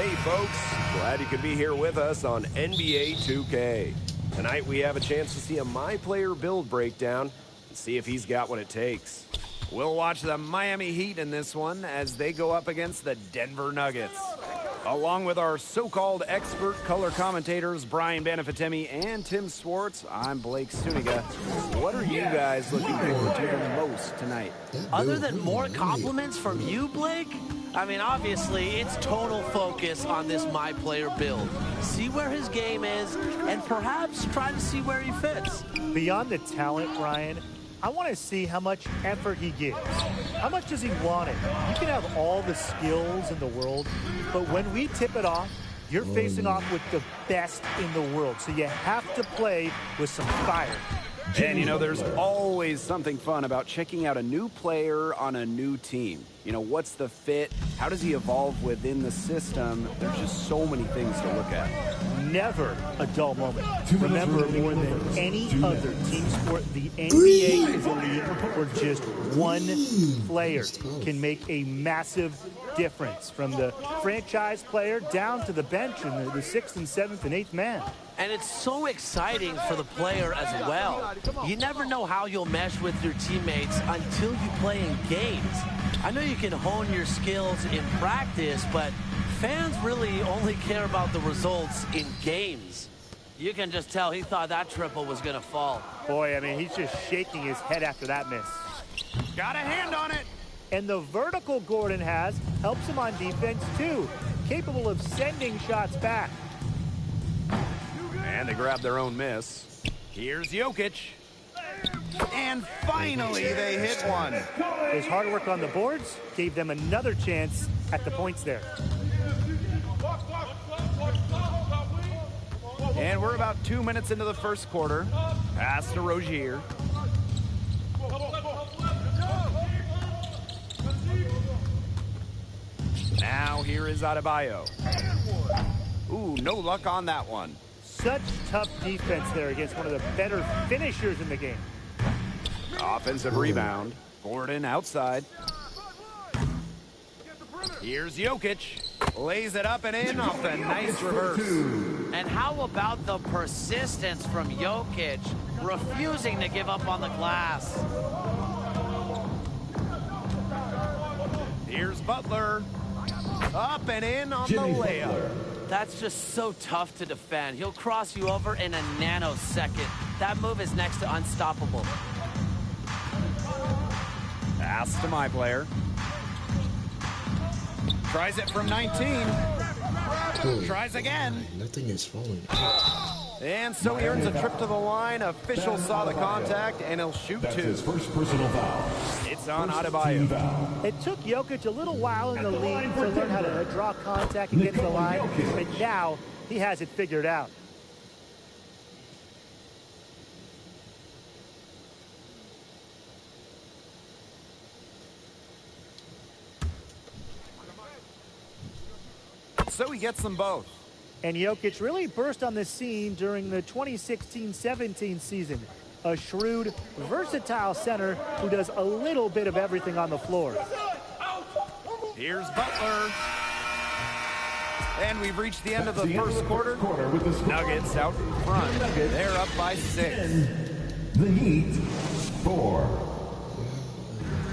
Hey folks, glad you could be here with us on NBA 2K. Tonight we have a chance to see a My Player build breakdown and see if he's got what it takes. We'll watch the Miami Heat in this one as they go up against the Denver Nuggets. Along with our so-called expert color commentators Brian Banafitemi and Tim Swartz, I'm Blake Suniga. What are you guys looking forward to the most tonight? Other than more compliments from you, Blake? I mean, obviously, it's total focus on this My Player build. See where his game is, and perhaps try to see where he fits. Beyond the talent, Brian, I want to see how much effort he gives. How much does he want it? You can have all the skills in the world, but when we tip it off, you're facing off with the best in the world. So you have to play with some fire. And, you know, there's always something fun about checking out a new player on a new team. You know, what's the fit? How does he evolve within the system? There's just so many things to look at. Never a dull moment. Remember, more than any other team sport, the NBA is a league where just one player can make a massive difference, from the franchise player down to the bench and the sixth and seventh and eighth man. And it's so exciting for the player as well. You never know how you'll mesh with your teammates until you play in games. I know you can hone your skills in practice, but fans really only care about the results in games. You can just tell he thought that triple was going to fall. Boy, I mean, he's just shaking his head after that miss. Got a hand on it. And the vertical Gordon has helps him on defense, too. Capable of sending shots back. And they grab their own miss. Here's Jokic. And finally, they hit one. His hard work on the boards gave them another chance at the points there. And we're about 2 minutes into the first quarter. Pass to Rozier. Now here is Adebayo. Ooh, no luck on that one. Such tough defense there against one of the better finishers in the game. Offensive rebound. Gordon outside. Here's Jokic. Lays it up and in off a nice reverse. And how about the persistence from Jokic, refusing to give up on the glass? Here's Butler. Up and in on the layup. That's just so tough to defend. He'll cross you over in a nanosecond. That move is next to unstoppable. Pass to My Player. Tries it from 19. Tries again. Nothing is falling. And so he earns a trip to the line. Official saw the contact, and he'll shoot two. His first personal foul. It's on Adebayo. It took Jokic a little while in the league to learn how to draw contact and get to the line, but now he has it figured out. So he gets them both. And Jokic really burst on the scene during the 2016-17 season. A shrewd, versatile center who does a little bit of everything on the floor. Here's Butler. And we've reached the end of the first quarter. Nuggets out in front. They're up by 6. The Heat, 4.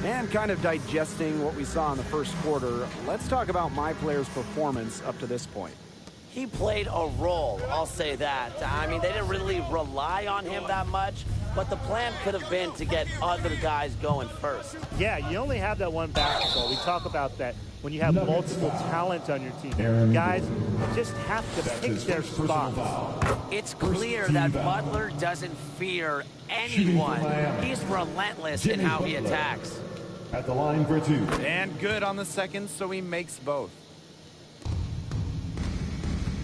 And kind of digesting what we saw in the first quarter, let's talk about My Player's performance up to this point. He played a role, I'll say that. I mean, they didn't really rely on him that much, but the plan could have been to get other guys going first. Yeah, you only have that one basketball. We talk about that when you have multiple talent on your team. Guys just have to pick their spots. It's clear that Butler doesn't fear anyone. He's relentless in how he attacks. At the line for 2. And good on the second, so he makes both.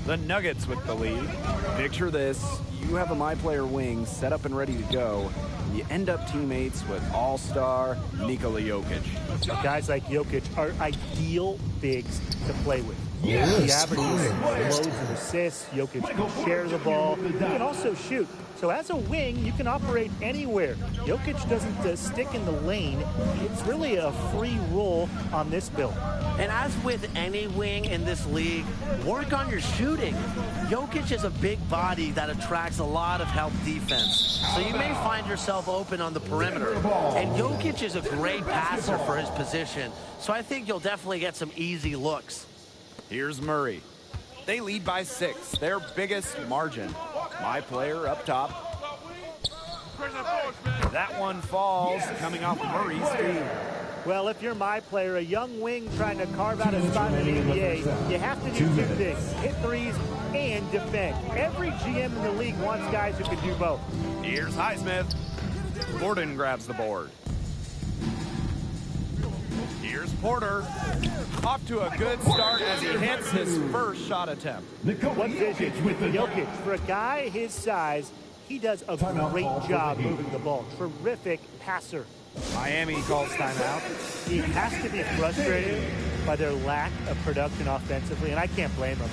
The Nuggets with the lead. Picture this. You have a My Player wing set up and ready to go. You end up teammates with all-star Nikola Jokic. Guys like Jokic are ideal bigs to play with. He averages loads of assists. Jokic can share the ball. He can also shoot. So as a wing, you can operate anywhere. Jokic doesn't stick in the lane. It's really a free role on this build. And as with any wing in this league, work on your shooting. Jokic is a big body that attracts a lot of help defense. So you may find yourself open on the perimeter. And Jokic is a great passer for his position. So I think you'll definitely get some easy looks. Here's Murray. They lead by 6, their biggest margin. My player up top. That one falls, coming off Murray's feed. Well, if you're my player, a young wing trying to carve out a spot in the NBA, you have to do two things: hit threes and defend. Every GM in the league wants guys who can do both. Here's Highsmith. Gordon grabs the board. Here's Porter. Off to a good start as he hits his first shot attempt. What vision with Jokic. For a guy his size, he does a great job moving the ball. Terrific passer. Miami calls timeout. He has to be frustrated by their lack of production offensively, and I can't blame him.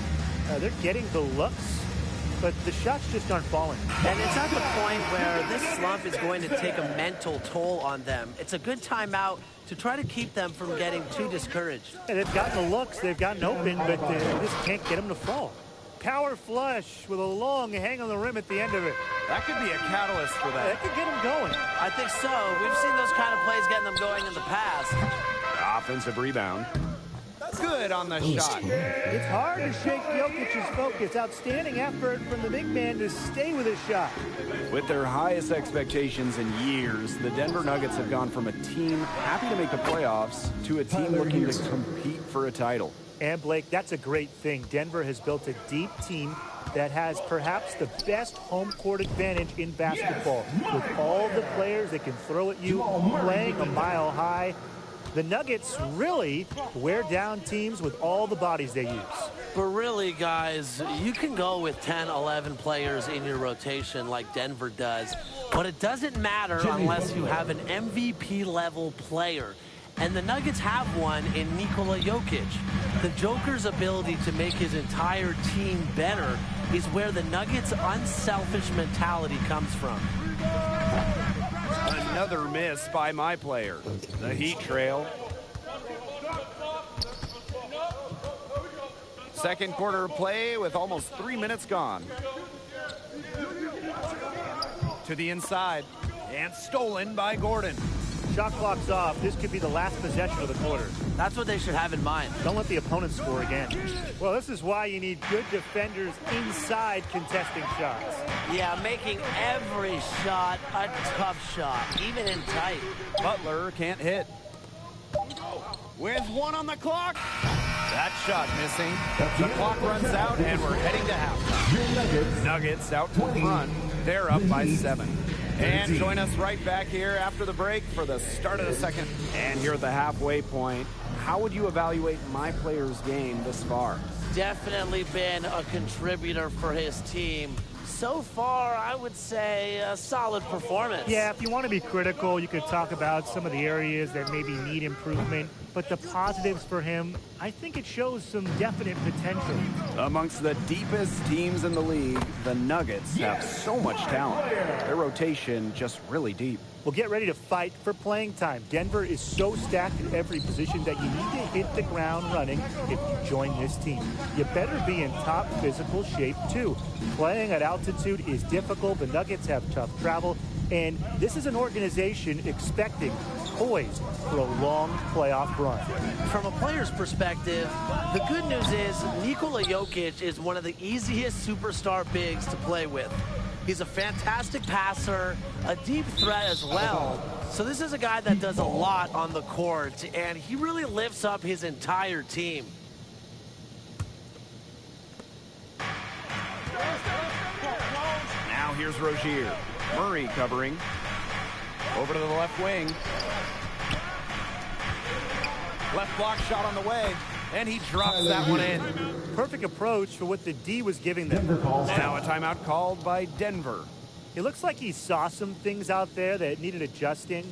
They're getting the looks, but the shots just aren't falling. And it's at the point where this slump is going to take a mental toll on them. It's a good timeout to try to keep them from getting too discouraged. And they've gotten the looks, they've gotten open, but they just can't get them to fall. Power flush with a long hang on the rim at the end of it. That could be a catalyst for that. That could get them going. I think so. We've seen those kind of plays getting them going in the past. Offensive rebound. Good on the shot. It's hard to shake Jokic's focus. Outstanding effort from the big man to stay with his shot. With their highest expectations in years, the Denver Nuggets have gone from a team happy to make the playoffs to a team looking to compete for a title. And Blake, that's a great thing. Denver has built a deep team that has perhaps the best home court advantage in basketball. With all the players that can throw at you, playing a mile high, the Nuggets really wear down teams with all the bodies they use. But really, guys, you can go with 10, 11 players in your rotation like Denver does, but it doesn't matter unless you have an MVP-level player. And the Nuggets have one in Nikola Jokic. The Joker's ability to make his entire team better is where the Nuggets' unselfish mentality comes from. Another miss by my player. The Heat trail. Second quarter play with almost 3 minutes gone. To the inside. And stolen by Gordon. Shot clock's off. This could be the last possession of the quarter. That's what they should have in mind. Don't let the opponent score again. Well, this is why you need good defenders inside contesting shots. Yeah, making every shot a tough shot, even in tight. Butler can't hit. With 1 on the clock. That shot missing. The clock runs out and we're heading to halftime. Nuggets out to front. They're up by 7. And join us right back here after the break for the start of the second. And here at the halfway point, how would you evaluate my player's game this far? Definitely been a contributor for his team. So far, I would say a solid performance. Yeah, if you want to be critical, you could talk about some of the areas that maybe need improvement. But the positives for him, I think it shows some definite potential. Amongst the deepest teams in the league, the Nuggets have so much talent. Their rotation just really deep. Well, get ready to fight for playing time. Denver is so stacked at every position that you need to hit the ground running if you join this team. You better be in top physical shape, too. Playing at altitude is difficult. The Nuggets have tough travel. And this is an organization expecting, poised for a long playoff run. From a player's perspective, the good news is Nikola Jokic is one of the easiest superstar bigs to play with. He's a fantastic passer, a deep threat as well. So this is a guy that does a lot on the court, and he really lifts up his entire team. Now here's Rozier. Murray covering. Over to the left wing. Left block shot on the way. And he drops that one in. Perfect approach for what the D was giving them. Now a timeout called by Denver. It looks like he saw some things out there that needed adjusting.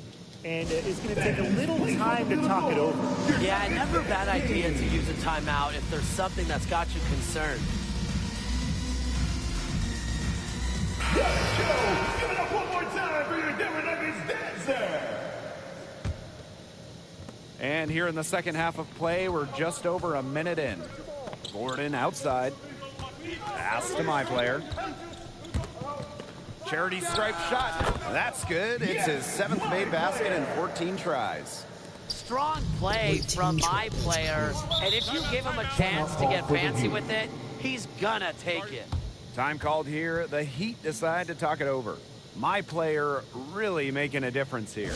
and it's going to take a little time to talk it over. Yeah, never a bad idea to use a timeout if there's something that's got you concerned. Give it up one more time for your Denver Nuggets dancer. And here in the second half of play, we're just over a minute in. Gordon outside. Pass to my player. Charity stripe shot. That's good. It's his 7th made basket in 14 tries. Strong play from my player, and if you give him a chance to get fancy with it, he's gonna take it. Time called here. The Heat decide to talk it over. My player really making a difference here.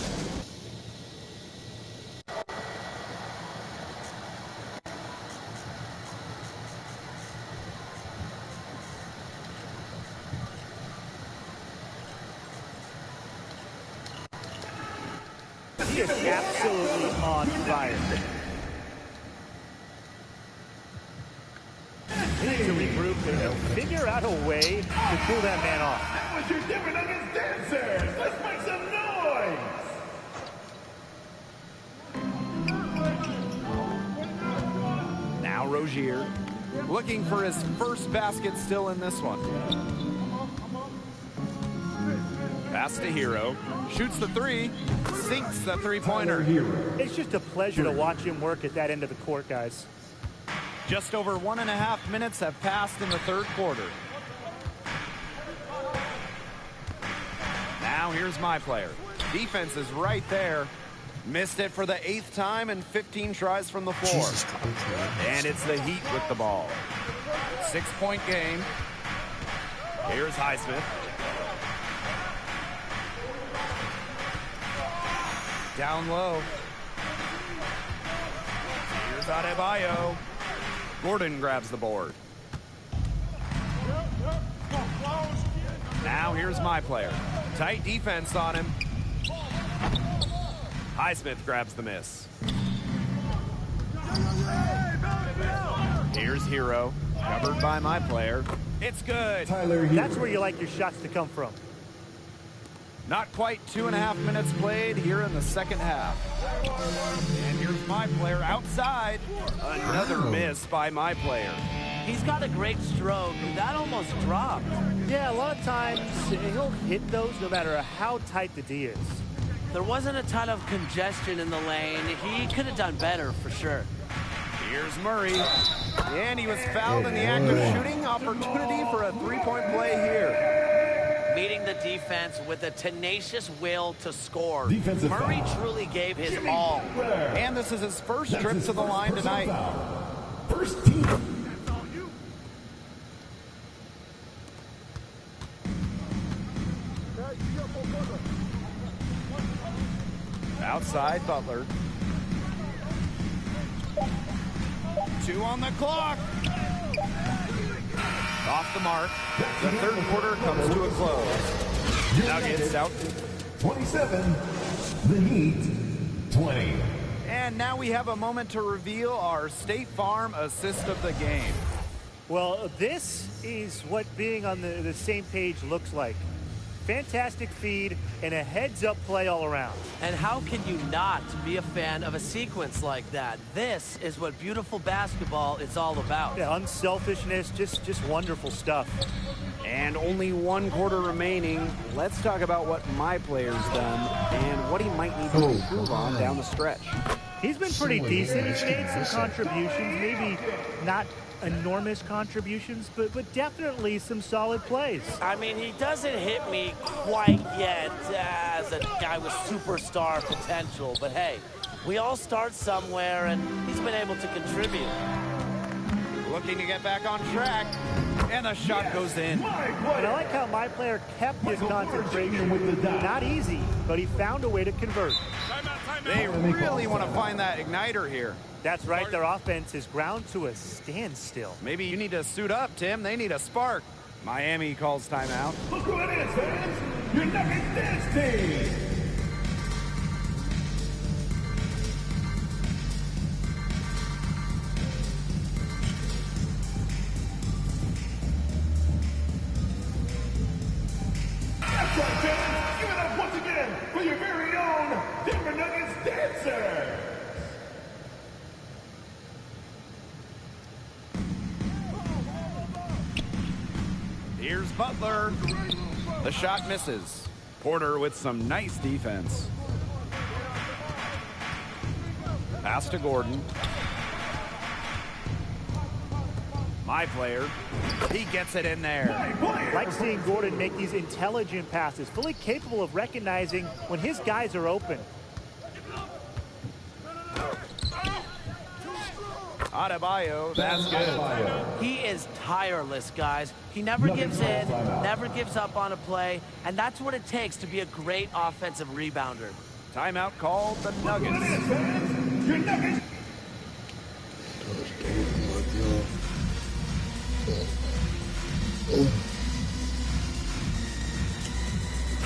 He is absolutely on fire. They need to regroup and figure out a way to cool that man off. That was your Denver Nuggets dancers. Let's make some noise. Now Rozier looking for his first basket still in this one. Pass to Hero. Shoots the three. Sinks the three-pointer. It's just a pleasure to watch him work at that end of the court, guys. Just over 1.5 minutes have passed in the third quarter. Now here's my player. Defense is right there. Missed it for the 8th time in 15 tries from the floor. And it's the Heat with the ball. 6-point game. Here's Highsmith. Down low. Here's Adebayo. Gordon grabs the board. Now here's my player. Tight defense on him. Highsmith grabs the miss. Here's Hero. Covered by my player. It's good. That's where you like your shots to come from. Not quite 2.5 minutes played here in the second half. And here's my player outside. Another miss by my player. He's got a great stroke. That almost dropped. Yeah, a lot of times he'll hit those no matter how tight the D is. There wasn't a ton of congestion in the lane. He could have done better for sure. Here's Murray. And he was fouled in the act of shooting. Opportunity for a three-point play here. Meeting the defense with a tenacious will to score. Defensive Murray foul. truly gave his all. And this is his first trip to the line tonight. First team. Outside Butler. 2 on the clock. Off the mark. The third quarter comes to a close. Nuggets out. 27. The Heat. 20. And now we have a moment to reveal our State Farm assist of the game. Well, this is what being on the same page looks like. Fantastic feed and a heads-up play all around. And how can you not be a fan of a sequence like that? This is what beautiful basketball is all about. Yeah, unselfishness, just wonderful stuff. And only 1 quarter remaining. Let's talk about what my player's done and what he might need to improve on down the stretch. He's been pretty decent. He's made some contributions, maybe not enormous contributions, but definitely some solid plays. I mean, he doesn't hit me quite yet as a guy with superstar potential, but hey, we all start somewhere, and he's been able to contribute. Looking to get back on track, and the shot goes in. And I like how my player kept his concentration. Not easy, but he found a way to convert. They really want to find that igniter here. That's right, their offense is ground to a standstill. Maybe you need to suit up, Tim. They need a spark. Miami calls timeout. Look who it is, fans. Your Nuggets dance team. That's right, fans. Give it up once again for your very own Here's Butler. The shot misses. Porter with some nice defense. Pass to Gordon. My player. He gets it in there. Like seeing Gordon make these intelligent passes, fully capable of recognizing when his guys are open. Adebayo, that's good. He is tireless, guys. He never gives in, never gives up on a play, and that's what it takes to be a great offensive rebounder. Timeout called the Nuggets. Your Nuggets.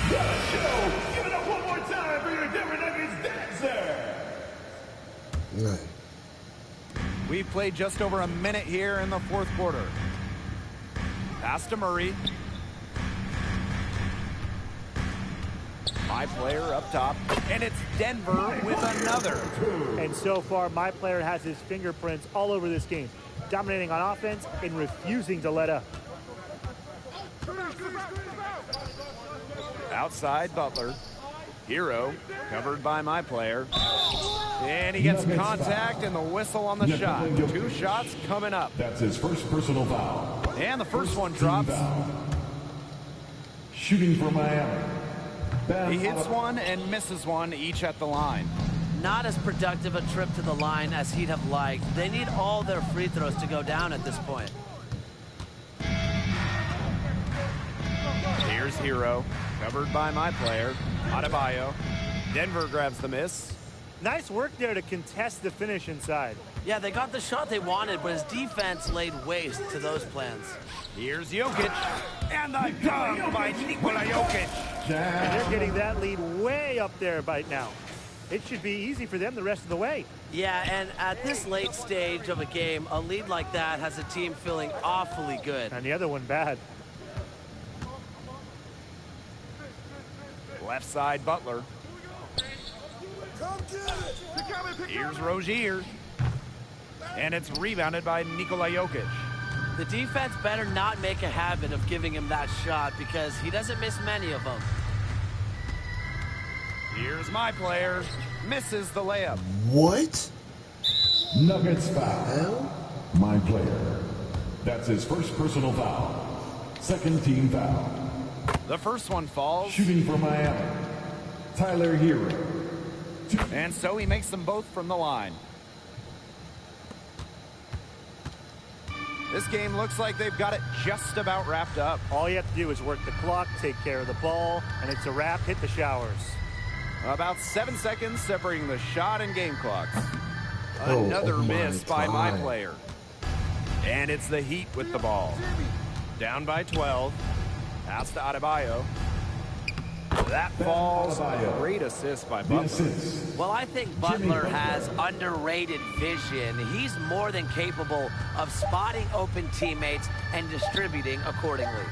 Gotta show. Give it up one more time for your Denver Nuggets dancer. Right. We've played just over a minute here in the fourth quarter. Pass to Murray. My player up top. And it's Denver with another. And so far, my player has his fingerprints all over this game, dominating on offense and refusing to let up. Outside Butler. Hero covered by my player. And he gets contact and the whistle on the shot. 2 shots coming up. That's his first personal foul. And the first one drops. Shooting for Miami. He hits one and misses one, each at the line. Not as productive a trip to the line as he'd have liked. They need all their free throws to go down at this point. Here's Hero, covered by my player, Adebayo. Denver grabs the miss. Nice work there to contest the finish inside. Yeah, they got the shot they wanted, but his defense laid waste to those plans. Here's Jokic. And the dunk by Nikola Jokic. And they're getting that lead way up there right now. It should be easy for them the rest of the way. Yeah, and at this late stage of a game, a lead like that has a team feeling awfully good. And the other one bad. Left side, Butler. Here's Rozier. And it's rebounded by Nikola Jokic. The defense better not make a habit of giving him that shot because he doesn't miss many of them. Here's my player. Misses the layup. What? Nuggets foul. Hell? My player. That's his first personal foul. Second team foul. The first one falls. Shooting for Miami. Tyler Hero. And so he makes them both from the line. This game looks like they've got it just about wrapped up. All you have to do is work the clock, take care of the ball, and it's a wrap. Hit the showers. About 7 seconds separating the shot and game clocks. Oh, Another oh my miss by my God. player. And it's the Heat with the ball. Down by 12. Pass to Adebayo. That falls. Great assist by The Butler. assist. Well, I think Butler has underrated vision. He's more than capable of spotting open teammates and distributing accordingly.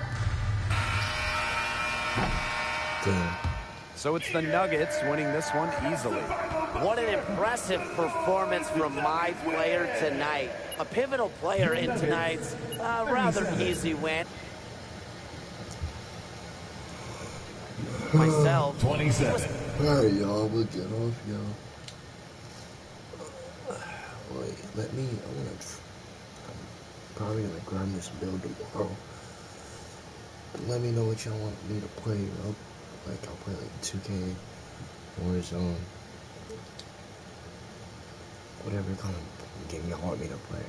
Damn. So it's the Nuggets winning this one easily. What an impressive performance from my player tonight. A pivotal player in tonight's rather easy win. Myself. 27. Alright, y'all, we'll get off, y'all. Wait, let me, I'm probably gonna grab this build tomorrow. Let me know what y'all want me to play, bro. Like, I'll play like 2K, Warzone, whatever kind of game y'all want me to play.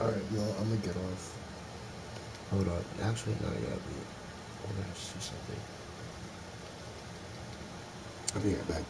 Alright, well, I'm gonna get off. Hold on. Actually, not yet. I want to see something. I'll be right back.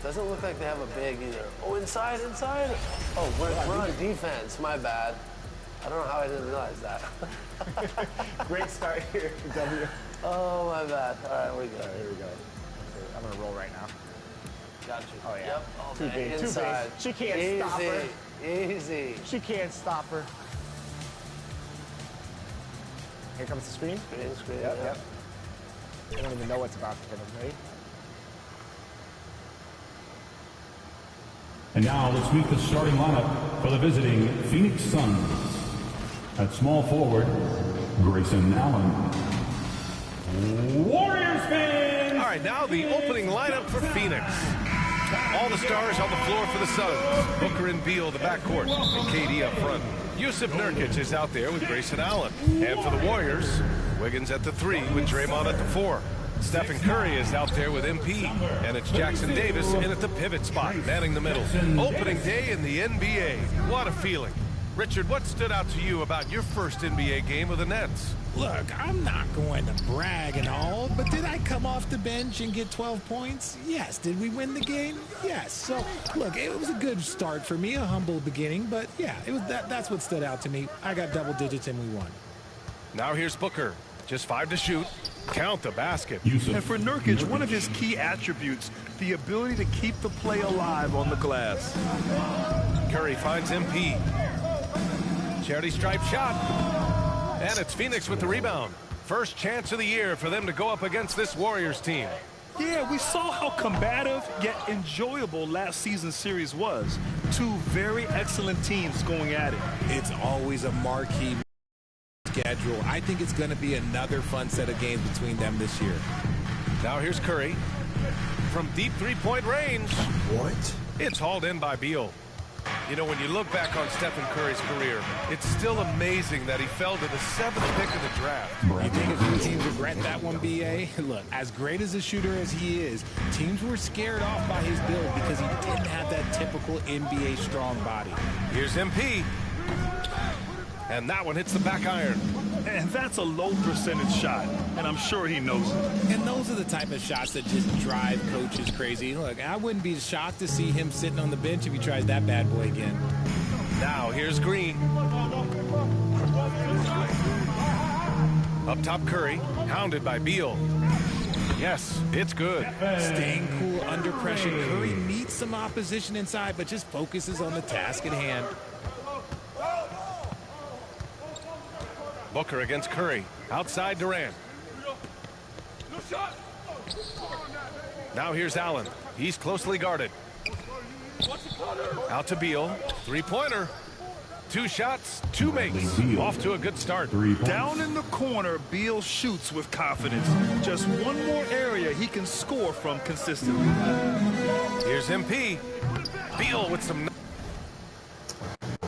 Doesn't look like they have a big either. Oh, inside. Oh, we're on defense. My bad. I don't know how I didn't realize that. Great start here for W. Oh, my bad. All right, we're good. All right, here we go. I'm going to roll right now. Got you. Oh, yeah. Yep. Too Okay. big, Inside. too big. She can't stop her. Easy. She can't stop her. Here comes the screen. Screen. Yep. I don't even know what's about to hit him, right? And now let's meet the starting lineup for the visiting Phoenix Suns. At small forward, Grayson Allen. Warriors fans! All right, now the opening lineup for Phoenix. All the stars on the floor for the Suns. Booker and Beal, the backcourt, and KD up front. Yusuf Nurkic is out there with Grayson Allen. And for the Warriors, Wiggins at the 3 with Draymond at the 4. Stephen Curry is out there with MP, and it's Jackson Davis in at the pivot spot, manning the middle. Opening day in the NBA. What a feeling. Richard, what stood out to you about your first NBA game with the Nets? Look, I'm not going to brag and all, but did I come off the bench and get 12 points? Yes. Did we win the game? Yes. So, look, it was a good start for me, a humble beginning, but yeah, it was that's what stood out to me. I got double digits and we won. Now here's Booker. Just 5 to shoot. Count the basket. And for Nurkic, one of his key attributes, the ability to keep the play alive on the glass. Curry finds MP. Charity stripe shot. And it's Phoenix with the rebound. First chance of the year for them to go up against this Warriors team. Yeah, we saw how combative yet enjoyable last season's series was. Two very excellent teams going at it. It's always a marquee schedule. I think it's going to be another fun set of games between them this year. Now here's Curry. From deep three-point range. What? It's hauled in by Beal. You know, when you look back on Stephen Curry's career, it's still amazing that he fell to the 7th pick of the draft. You think a few teams regret that one, B.A.? Look, as great as a shooter as he is, teams were scared off by his build because he didn't have that typical NBA strong body. Here's MP. And that one hits the back iron. And that's a low percentage shot, and I'm sure he knows it. And those are the type of shots that just drive coaches crazy. Look, I wouldn't be shocked to see him sitting on the bench if he tries that bad boy again. Now here's Green. Up top Curry, hounded by Beal. Yes, it's good. Staying cool under pressure. Curry meets some opposition inside, but just focuses on the task at hand. Booker against Curry. Outside Durant. Now here's Allen. He's closely guarded. Out to Beal. Three-pointer. 2 shots, 2 makes. Off to a good start. Down in the corner, Beal shoots with confidence. Just one more area he can score from consistently. Here's MP. Beal with some